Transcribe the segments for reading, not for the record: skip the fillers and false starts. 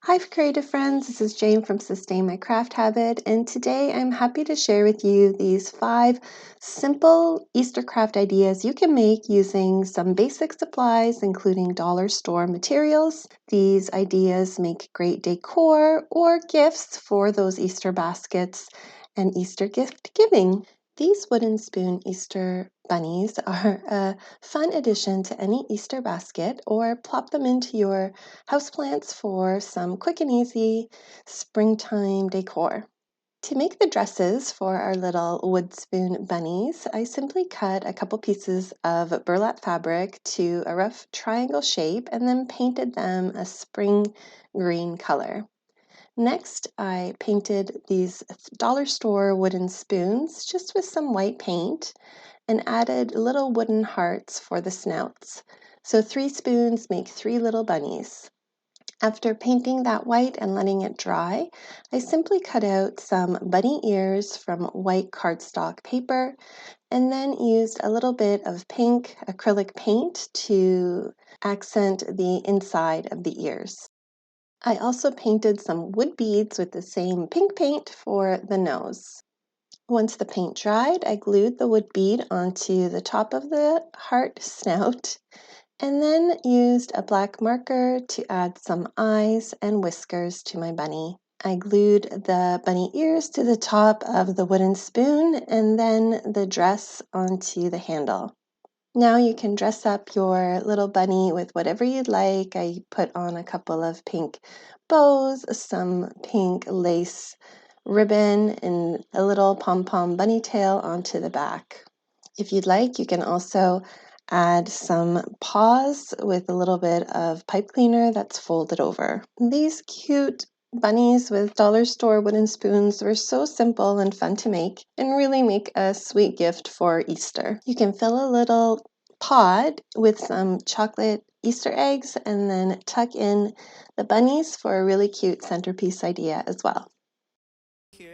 Hi creative friends, this is Jane from Sustain My Craft Habit, and today I'm happy to share with you these 5 simple Easter craft ideas you can make using some basic supplies including dollar store materials. These ideas make great decor or gifts for those Easter baskets and Easter gift giving. These wooden spoon Easter bunnies are a fun addition to any Easter basket, or plop them into your houseplants for some quick and easy springtime decor. To make the dresses for our little wood spoon bunnies, I simply cut a couple pieces of burlap fabric to a rough triangle shape and then painted them a spring green color. Next, I painted these dollar store wooden spoons just with some white paint and added little wooden hearts for the snouts. So 3 spoons make 3 little bunnies. After painting that white and letting it dry, I simply cut out some bunny ears from white cardstock paper and then used a little bit of pink acrylic paint to accent the inside of the ears. I also painted some wood beads with the same pink paint for the nose. Once the paint dried, I glued the wood bead onto the top of the heart snout and then used a black marker to add some eyes and whiskers to my bunny. I glued the bunny ears to the top of the wooden spoon and then the dress onto the handle. Now you can dress up your little bunny with whatever you'd like. I put on a couple of pink bows, some pink lace ribbon, and a little pom-pom bunny tail onto the back. If you'd like, you can also add some paws with a little bit of pipe cleaner that's folded over. These cute bunnies with dollar store wooden spoons were so simple and fun to make and really make a sweet gift for Easter. You can fill a little pod with some chocolate Easter eggs and then tuck in the bunnies for a really cute centerpiece idea as well.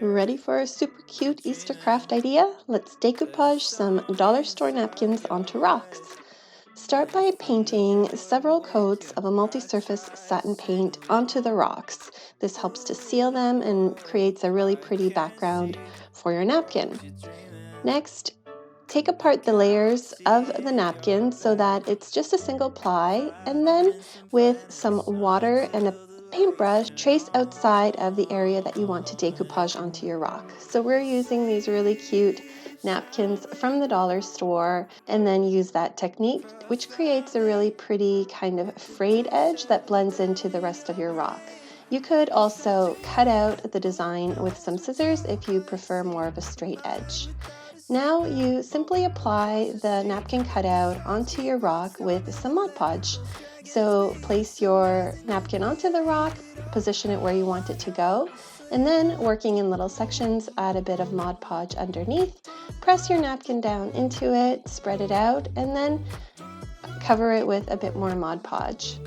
Ready for a super cute Easter craft idea? Let's decoupage some dollar store napkins onto rocks. Start by painting several coats of a multi-surface satin paint onto the rocks. This helps to seal them and creates a really pretty background for your napkin. Next, take apart the layers of the napkin so that it's just a single ply, and then with some water and a paintbrush, trace outside of the area that you want to decoupage onto your rock. So we're using these really cute napkins from the dollar store and then use that technique, which creates a really pretty kind of frayed edge that blends into the rest of your rock. You could also cut out the design with some scissors if you prefer more of a straight edge. Now you simply apply the napkin cutout onto your rock with some Mod Podge. So place your napkin onto the rock, position it where you want it to go, and then working in little sections, add a bit of Mod Podge underneath, press your napkin down into it, spread it out, and then cover it with a bit more Mod Podge.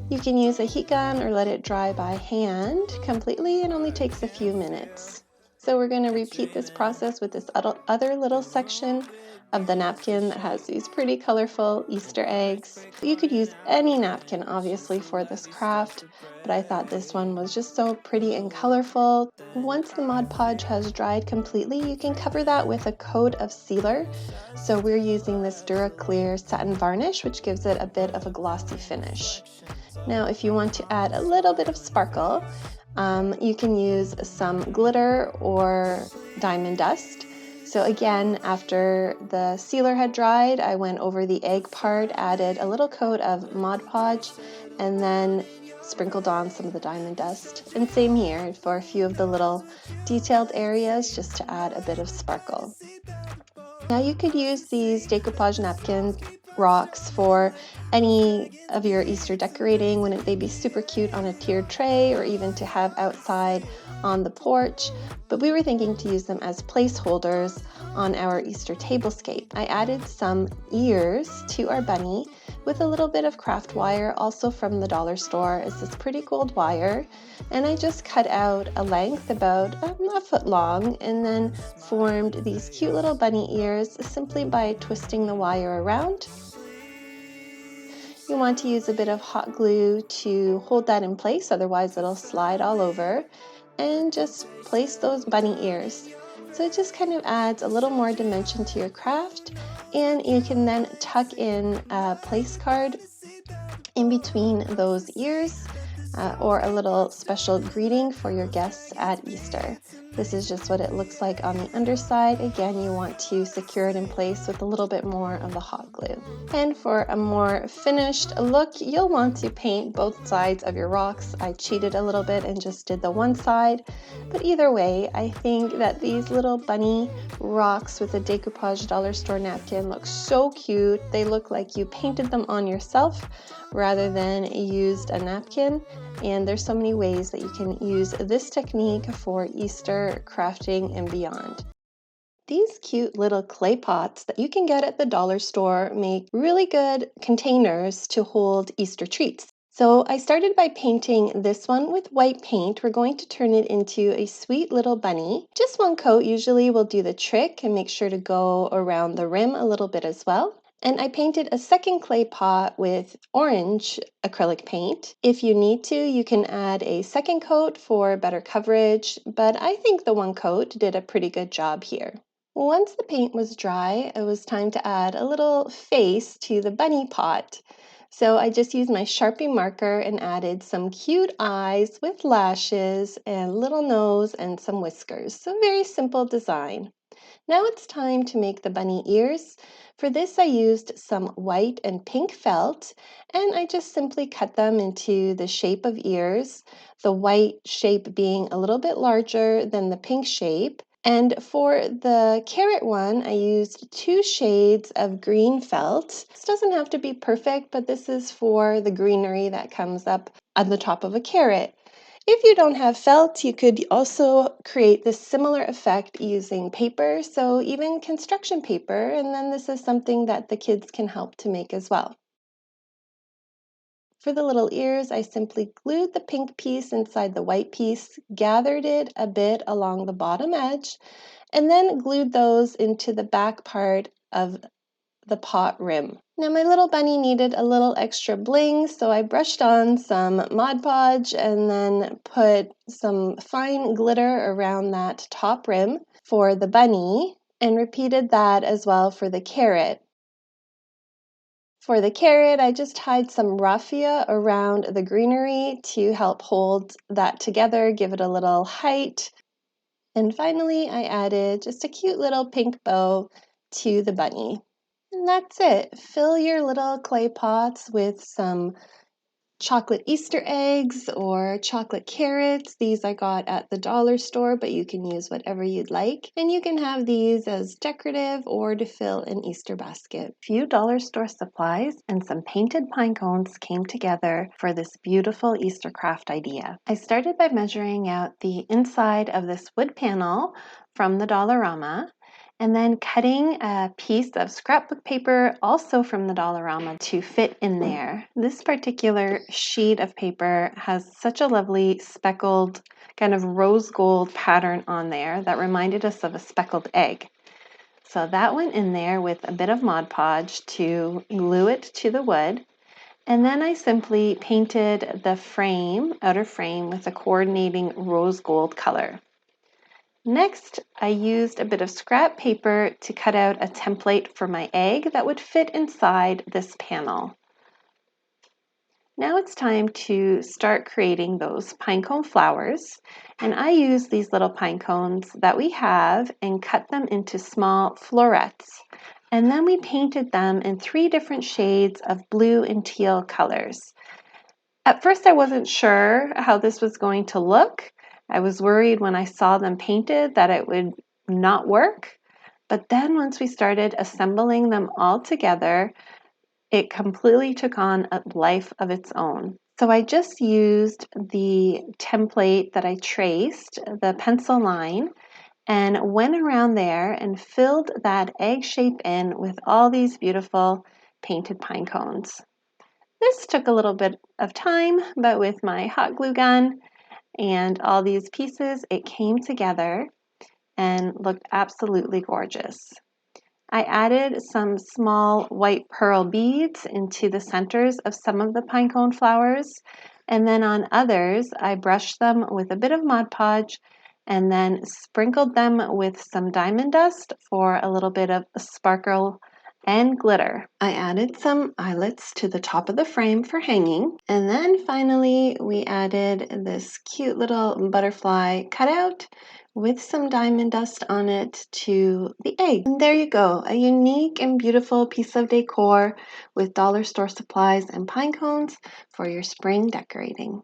You can use a heat gun or let it dry by hand completely. It only takes a few minutes. So we're going to repeat this process with this other little section of the napkin that has these pretty colorful Easter eggs. You could use any napkin, obviously, for this craft, but I thought this one was just so pretty and colorful. Once the Mod Podge has dried completely, you can cover that with a coat of sealer. So we're using this Duraclear satin varnish, which gives it a bit of a glossy finish. Now, if you want to add a little bit of sparkle, you can use some glitter or diamond dust. So again, after the sealer had dried, I went over the egg part, added a little coat of Mod Podge, and then sprinkled on some of the diamond dust. And same here for a few of the little detailed areas, just to add a bit of sparkle. Now you could use these decoupage napkin rocks for any of your Easter decorating. Wouldn't they be super cute on a tiered tray or even to have outside on the porch? But we were thinking to use them as placeholders on our Easter tablescape. I added some ears to our bunny with a little bit of craft wire, also from the dollar store. It's this pretty gold wire, and I just cut out a length about a foot long and then formed these cute little bunny ears simply by twisting the wire around. You want to use a bit of hot glue to hold that in place, otherwise it'll slide all over. And just place those bunny ears. So it just kind of adds a little more dimension to your craft, and you can then tuck in a place card in between those ears, or a little special greeting for your guests at Easter. This is just what it looks like on the underside. Again, you want to secure it in place with a little bit more of the hot glue. And for a more finished look, you'll want to paint both sides of your rocks. I cheated a little bit and just did the one side, but either way, I think that these little bunny rocks with a decoupage dollar store napkin look so cute. They look like you painted them on yourself rather than used a napkin. And there's so many ways that you can use this technique for Easter crafting and beyond. These cute little clay pots that you can get at the dollar store make really good containers to hold Easter treats. So I started by painting this one with white paint. We're going to turn it into a sweet little bunny. Just one coat usually will do the trick, and make sure to go around the rim a little bit as well. And I painted a second clay pot with orange acrylic paint. If you need to, you can add a second coat for better coverage, but I think the one coat did a pretty good job here. Once the paint was dry, it was time to add a little face to the bunny pot. So I just used my Sharpie marker and added some cute eyes with lashes and little nose and some whiskers. So very simple design. Now it's time to make the bunny ears. For this I used some white and pink felt, and I just simply cut them into the shape of ears, the white shape being a little bit larger than the pink shape. And for the carrot one, I used 2 shades of green felt. This doesn't have to be perfect, but this is for the greenery that comes up on the top of a carrot. If you don't have felt, you could also create this similar effect using paper, so even construction paper, and then this is something that the kids can help to make as well. For the little ears, I simply glued the pink piece inside the white piece, gathered it a bit along the bottom edge, and then glued those into the back part of the pot rim. Now my little bunny needed a little extra bling, so I brushed on some Mod Podge and then put some fine glitter around that top rim for the bunny, and repeated that as well for the carrot. For the carrot, I just tied some raffia around the greenery to help hold that together, give it a little height. And finally, I added just a cute little pink bow to the bunny. And that's it. Fill your little clay pots with some chocolate Easter eggs or chocolate carrots. These I got at the dollar store, but you can use whatever you'd like. And you can have these as decorative or to fill an Easter basket. A few dollar store supplies and some painted pine cones came together for this beautiful Easter craft idea. I started by measuring out the inside of this wood panel from the Dollarama, and then cutting a piece of scrapbook paper also from the Dollarama to fit in there. This particular sheet of paper has such a lovely speckled kind of rose gold pattern on there that reminded us of a speckled egg. So that went in there with a bit of Mod Podge to glue it to the wood. And then I simply painted the frame, outer frame, with a coordinating rose gold color. Next, I used a bit of scrap paper to cut out a template for my egg that would fit inside this panel. Now it's time to start creating those pinecone flowers, and I use these little pine cones that we have and cut them into small florets. And then we painted them in 3 different shades of blue and teal colors. At first I wasn't sure how this was going to look. I was worried when I saw them painted that it would not work, but then once we started assembling them all together, it completely took on a life of its own. So I just used the template that I traced, the pencil line, and went around there and filled that egg shape in with all these beautiful painted pine cones. This took a little bit of time, but with my hot glue gun and all these pieces, it came together and looked absolutely gorgeous. I added some small white pearl beads into the centers of some of the pinecone flowers, and then on others I brushed them with a bit of Mod Podge and then sprinkled them with some diamond dust for a little bit of sparkle and glitter. I added some eyelets to the top of the frame for hanging, and then finally we added this cute little butterfly cutout with some diamond dust on it to the egg. And there you go, a unique and beautiful piece of decor with dollar store supplies and pine cones for your spring decorating.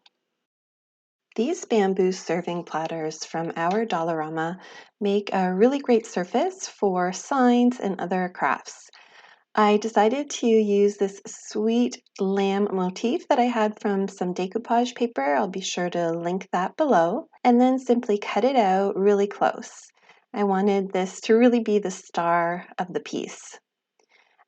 These bamboo serving platters from our Dollarama make a really great surface for signs and other crafts. I decided to use this sweet lamb motif that I had from some decoupage paper. I'll be sure to link that below. And then simply cut it out really close. I wanted this to really be the star of the piece.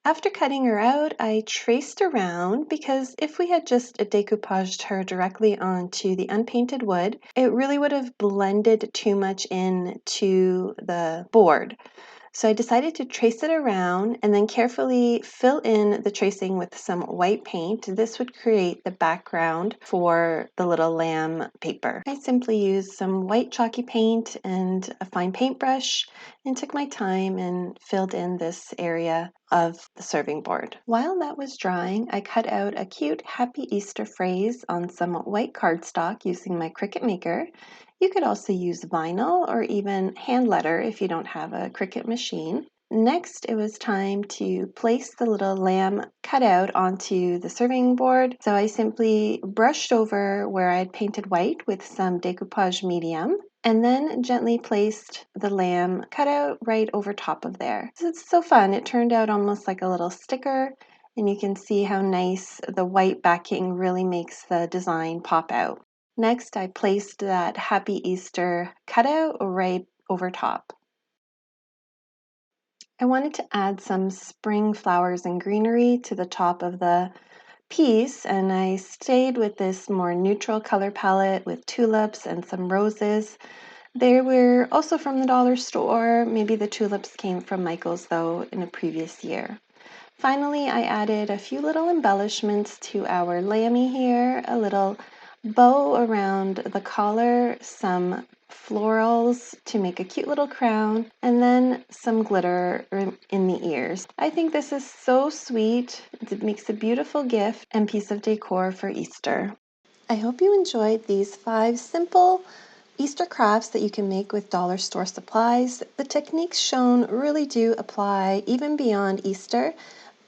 After cutting her out, I traced around because if we had just decoupaged her directly onto the unpainted wood, it really would have blended too much into the board. So I decided to trace it around and then carefully fill in the tracing with some white paint. This would create the background for the little lamb paper. I simply used some white chalky paint and a fine paintbrush and took my time and filled in this area of the serving board. While that was drying, I cut out a cute Happy Easter phrase on some white cardstock using my Cricut Maker. You could also use vinyl or even hand letter if you don't have a Cricut machine. Next, it was time to place the little lamb cutout onto the serving board. So I simply brushed over where I had painted white with some decoupage medium and then gently placed the lamb cutout right over top of there. So it's so fun. It turned out almost like a little sticker, and you can see how nice the white backing really makes the design pop out. Next, I placed that Happy Easter cutout right over top. I wanted to add some spring flowers and greenery to the top of the piece, and I stayed with this more neutral color palette with tulips and some roses. They were also from the dollar store. Maybe the tulips came from Michael's though in a previous year. Finally, I added a few little embellishments to our lammy here, a little bow around the collar, some florals to make a cute little crown, and then some glitter in the ears. I think this is so sweet. It makes a beautiful gift and piece of decor for Easter. I hope you enjoyed these 5 simple Easter crafts that you can make with dollar store supplies. The techniques shown really do apply even beyond Easter,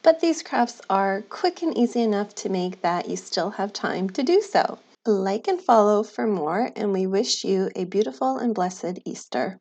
but these crafts are quick and easy enough to make that you still have time to do so. Like and follow for more, and we wish you a beautiful and blessed Easter.